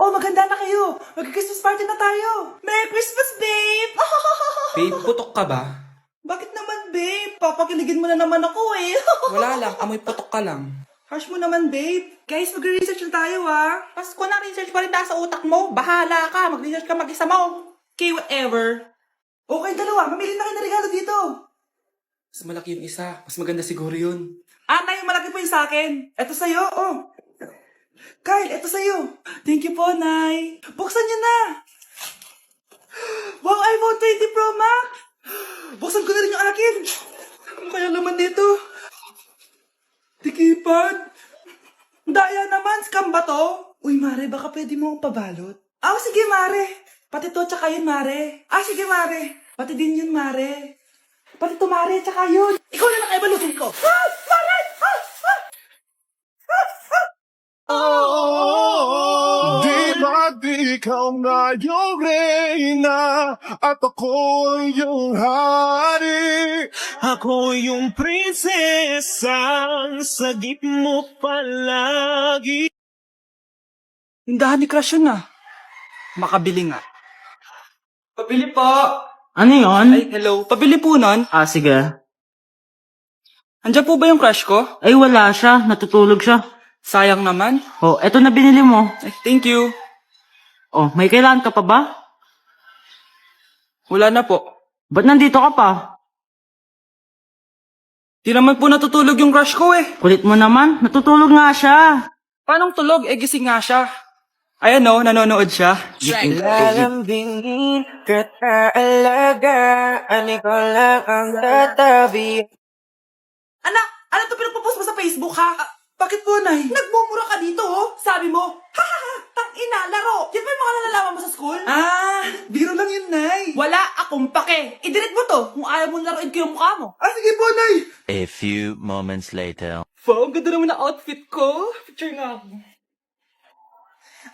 Oo, maganda na kayo. Mag-Christmas party na tayo. Merry Christmas, babe! Babe, putok ka ba? Bakit naman, babe? Papakiligin mo na naman ako eh. Wala lang, amoy putok ka lang. Harsh mo naman, babe. Guys, mag-research na tayo, Pasko na, research pa rin nasa utak mo. Bahala ka, mag-research ka mag-isa mo. Okay, whatever. Okay, dalawa. Mamili na kayo ng regalo dito. Mas malaki yung isa, mas maganda siguro yun. Nay, malaki po yung sa akin. Ito sa'yo, oh. Kyle, ito sa'yo. Thank you po, Nay. Buksan niyo na. Wow, iPhone 20 Pro Max. Buksan ko na rin yung akin. Ano kaya naman dito? Tikipad. Daya naman, scam ba to? Uy, Mare, baka pwede mo akong pabalot. Sige, Mare. Pati to, tsaka yun, Mare. Sige, Mare. Pati din yun, Mare. Pati to, Mare, tsaka yun. Ikaw na lang ay balutin ko. Mare! Di ba't ikaw na yung reyna at ako yung hari? Ako yung prinsesang sagip mo palagi. Tindahan ni Crush yun Makabili nga. Pabili po. Ano yun? Ay, hello. Pabili po nun. Sige. Andiyan po ba yung crush ko? Ay, wala siya. Natutulog siya. Sayang naman. Eto na binili mo. Ay, thank you. May kailangan ka pa ba? Wala na po. Ba't nandito ka pa? Di naman po natutulog yung crush ko eh. Kulit mo naman. Natutulog nga siya. Paanong tulog? Gising nga siya. Ayan nanonood siya. Lalambingin ka't aalagaan, ikaw lang ang tatabi. Anak, ano to pinagpo-post mo sa Facebook ha? Bakit po, Nay? Nagmumura ka dito Sabi mo, tang-ina, laro. Yan ba yung mga nalalaman mo sa school? Biro lang yun, Nay. Wala akong pake. I-delete mo to kung ayaw mo laruin ko yung mukha mo. Sige po, Nay. A few moments later. Wow, ang ganda naman na outfit ko. Picture nga ako.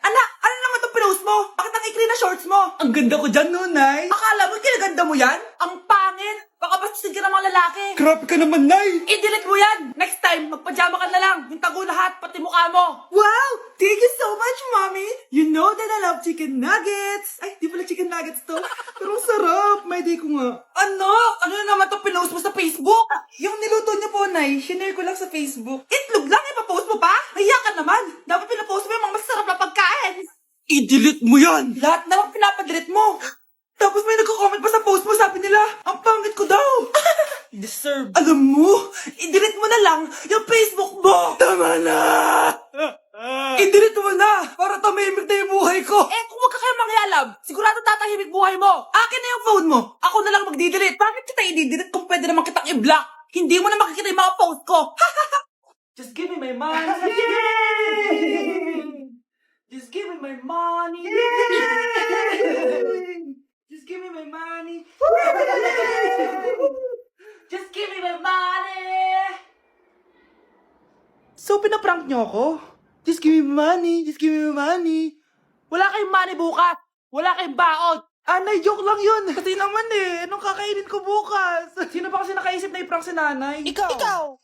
Anak, ano naman itong pinost mo? Bakit ang ikli na shorts mo? Ang ganda ko dyan, Nay. Akala mo, kinaganda mo yan? Ang pangit. Baka bastusin ka ng mga lalaki. Grabe ka naman, Nay. I-delete mo yan. Next time, magpajama ka na lang. Yung tago lahat, pati mukha mo. Wow! Thank you so much, Mommy. You know that I love chicken nuggets. Ay, di pala chicken nuggets to. Pero ang sarap. May day ko nga. Ano na naman itong pinost mo sa Facebook? Yung niluto niyo po, Nay, shinare ko lang sa Facebook. Itlog lang, ipapost mo pa? Mahiya ka naman. Dapat pinapost mo yung mga masarap na pagkain. I-delete mo yan. Lahat naman pinapadelete mo. Tapos may nagko-comment pa sa post mo, sabi nila, ang pangit ko daw. Deserve. Alam mo, i-delete mo na lang yung Facebook mo. Tama na. I-delete mo na para tumahimik na yung buhay ko. Kung wag ka kayo mangyalab, sigurado tatahimik buhay mo. Akin na yung phone mo. Ako na lang magdi-delete. Bakit kita i-delete kung pwede naman kitang i-block? Hindi mo na makikita yung mga post ko. Just give me my money. Just give me my money. Just give me my money. Just give me my money. So, pinaprank nyo ako? Just give me my money. Just give me my money. Wala kayong money bukas. Wala kayong baon. Nay, joke lang yun. Kasi naman anong kakainin ko bukas? Sino ba kasi nakaisip na i-prank si nanay? Ikaw.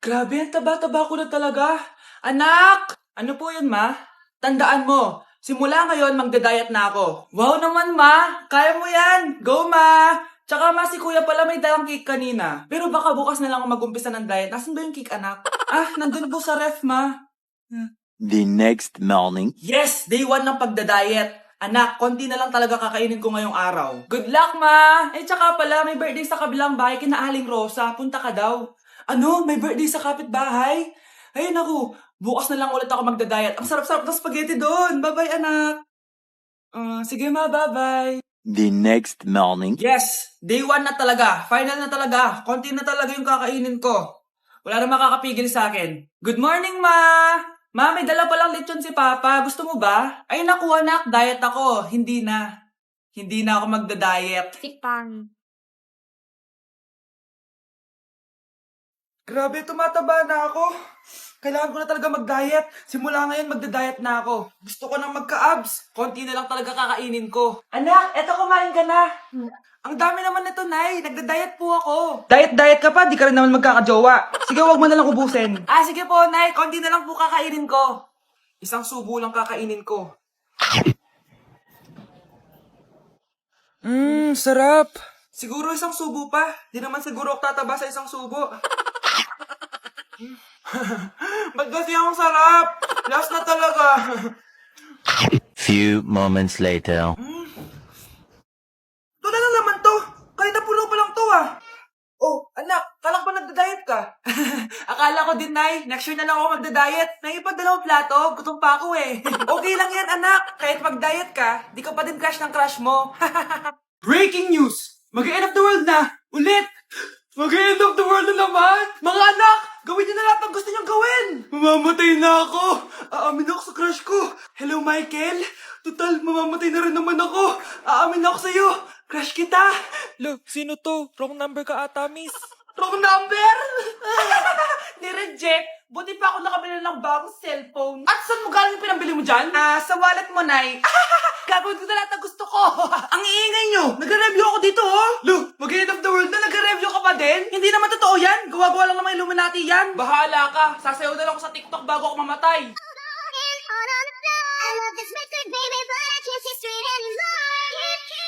Grabe, ang taba-taba ko na talaga. Anak! Ano po yun, Ma? Tandaan mo, simula ngayon magdadayat na ako. Wow naman, Ma! Kaya mo yan! Go, Ma! Tsaka, Ma, si Kuya pala may dalang cake kanina. Pero baka bukas na lang ako mag-umpisa ng diet. Nasaan ba yung cake, anak? Nandun po sa ref, Ma. The next morning. Yes! Day 1 ng pagdadayet. Anak, konti na lang talaga kakainin ko ngayong araw. Good luck, Ma! Tsaka pala, may birthday sa kabilang bahay kina Aling Rosa. Punta ka daw. Ano? May birthday sa kapitbahay? Ay, naku. Bukas na lang ulit ako magdadayet. Ang sarap-sarap ng spaghetti doon. Bye-bye, anak. Sige, Ma. Bye-bye. The next morning. Yes! Day 1 na talaga. Final na talaga. Konti na talaga yung kakainin ko. Wala na makakapigil sa akin. Good morning, Ma! Ma, may dala palang lechon si Papa. Gusto mo ba? Ay, naku, anak. Diet ako. Hindi na. Hindi na ako magda-diet. Tikpan. Grabe, tumataba na ako. Kailangan ko na talaga mag-diet. Simula ngayon, magda-diet na ako. Gusto ko nang magka-abs. Konti na lang talaga kakainin ko. Anak, eto kumain ka na. Ang dami naman nito, Nay. Nagda-diet po ako. Diet ka pa? Di ka rin naman magkakajowa. Sige, wag mo na lang ubusin. Sige po, Nay. Konti na lang po kakainin ko. Isang subo lang kakainin ko. Sarap. Siguro isang subo pa. Di naman siguro ako tataba sa isang subo. Ba't kasi ang sarap? Last na talaga. Few moments later. Ito na naman to. Kahit napuno pa lang to ah. Oh, anak, kalang pa nagda-diet ka? Akala ko din, Nay. Next year na lang ako magda-diet. Nangipag 2 plato, gutom pa ako eh. Okay lang yan, anak. Kahit mag-diet ka, di ka pa din crush ng crush mo. Breaking news! Mag-end of the world na! Ulit! Mag-end of the world na naman! Mga anak! Gawin niyo na lahat ng gusto niyong gawin! Mamamatay na ako! Aamin ako sa crush ko! Hello, Michael! Total, mamamatay na rin naman ako! Aamin ako sa'yo! Crush kita! Lo, sino to? Wrong number ka ata, miss. Wrong number! Ni-reject. Buti pa ako nakabili ng bagong cellphone. At saan mo galing yung pinambili mo dyan? Sa wallet mo, Nay. Gagawin ko na lahat ng gusto ko. Ang iingay nyo. Nag-review ako dito, oh. Lu, mag-end of the world na nag-review ka pa din? Hindi naman totoo yan. Gawa-gawa lang naman Illuminati yan. Bahala ka. Sasayaw na lang ako sa TikTok bago ako mamatay. I love this record, baby, but I can't see straight anymore.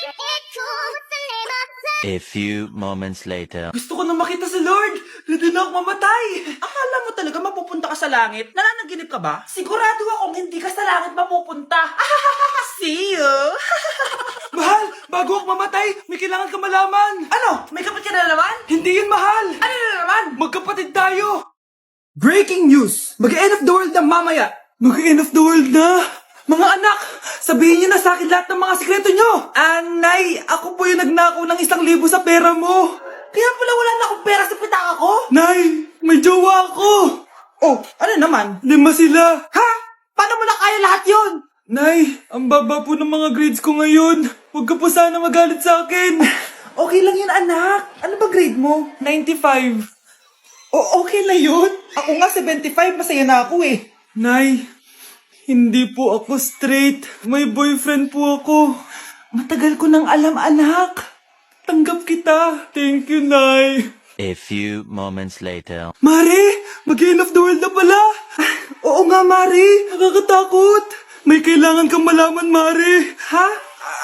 It cool, what's the name of the A few moments later. Gusto ko na makita si Lord. Ready na ako mamatay. Akala mo talaga mapupunta ka sa langit? Nananaginip ka ba? Sigurado akong hindi ka sa langit mapupunta. See you. Mahal, bago ako mamatay, may kailangan ka malaman. Ano? May kapatid ka na naman? Hindi yun, mahal. Ano na naman? Magkapatid tayo. Breaking news! Mag-end of the world na mamaya. Mag-end of the world na? Mga anak, sabihin niyo na sa akin lahat ng mga sikreto niyo. Nay, ako po yung nagnakaw ng 1,000 sa pera mo. Kaya pala wala na akong pera sa pitaka ko? Nay, may jowa ako. Oh, ano naman? 5 sila. Ha? Paano mo na kaya lahat yon? Nay, ang baba po ng mga grades ko ngayon. Huwag ka po sana magalit sa akin. Okay lang yun, anak. Ano ba grade mo? 95. Okay na yun. Ako nga 75, masaya na ako eh. Nay, hindi po ako straight. May boyfriend po ako. Matagal ko nang alam, anak. Tanggap kita. Thank you, Nay. A few moments later. Mari, mag-end of the world na pala. Oo nga, Mari. Nakakatakot. May kailangan kang malaman, Mari. Ha?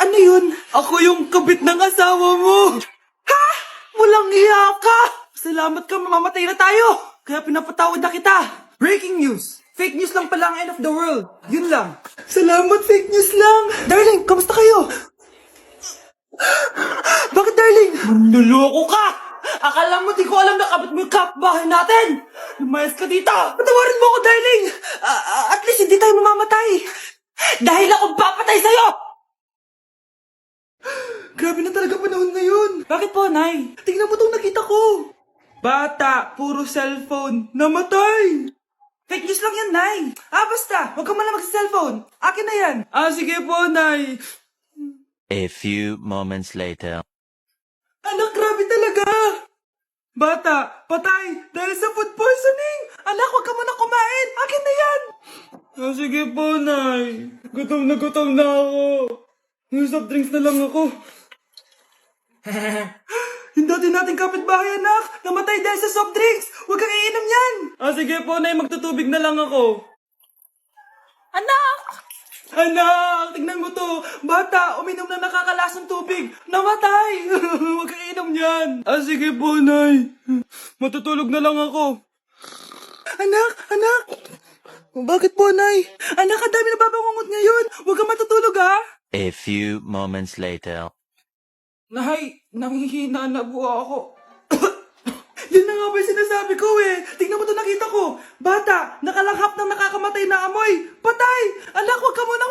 Ano yun? Ako yung kabit ng asawa mo. Ha? Walang iya ka. Salamat ka, mamamatay na tayo. Kaya pinapatawad na kita. Breaking news. Fake news lang pala ang end of the world. Yun lang. Salamat, fake news lang. Darling, kamusta kayo? Bakit, darling? Manluloko ka! Akala mo di ko alam na kabit mo yung kapbahay natin! Lumayas ka dito! Patawarin mo ako, darling! At least hindi tayo mamamatay! Dahil akong papatay sa'yo! Grabe na talaga panahon ngayon! Bakit po, Nay? Tingnan mo itong nakita ko! Bata, puro cellphone, namatay! Fake news lang yan, Nay! Basta! Huwag ka man lang mag-cellphone! Akin na yan! Sige po, Nay! A few moments later. Anak, grabe talaga! Bata, patay! Dahil sa food poisoning! Anak, huwag ka muna kumain! Akin na yan! Sige po, Nay. Gutom na ako. May soft drinks na lang ako. Yung dati nating kapitbahay, anak! Namatay dahil sa soft drinks! Huwag kang iinom yan! Sige po, Nay. Magtutubig na lang ako. Anak! Anak, tignan mo to. Bata, uminom na nakakalasang tubig. Namatay. Huwag kang inom yan. Sige po, Nay. Matutulog na lang ako. Anak. Bakit po, Nay? Anak, ang dami na babangungot ngayon. Huwag kang matutulog, ha? A few moments later. Nay, nanghihina na po ako. Yun na nga ba yung sinasabi ko eh. Tignan mo to, nakita ko. Bata, nakalanghap ng nakakamatay na amoy. Patay! Anak, huwag ka muna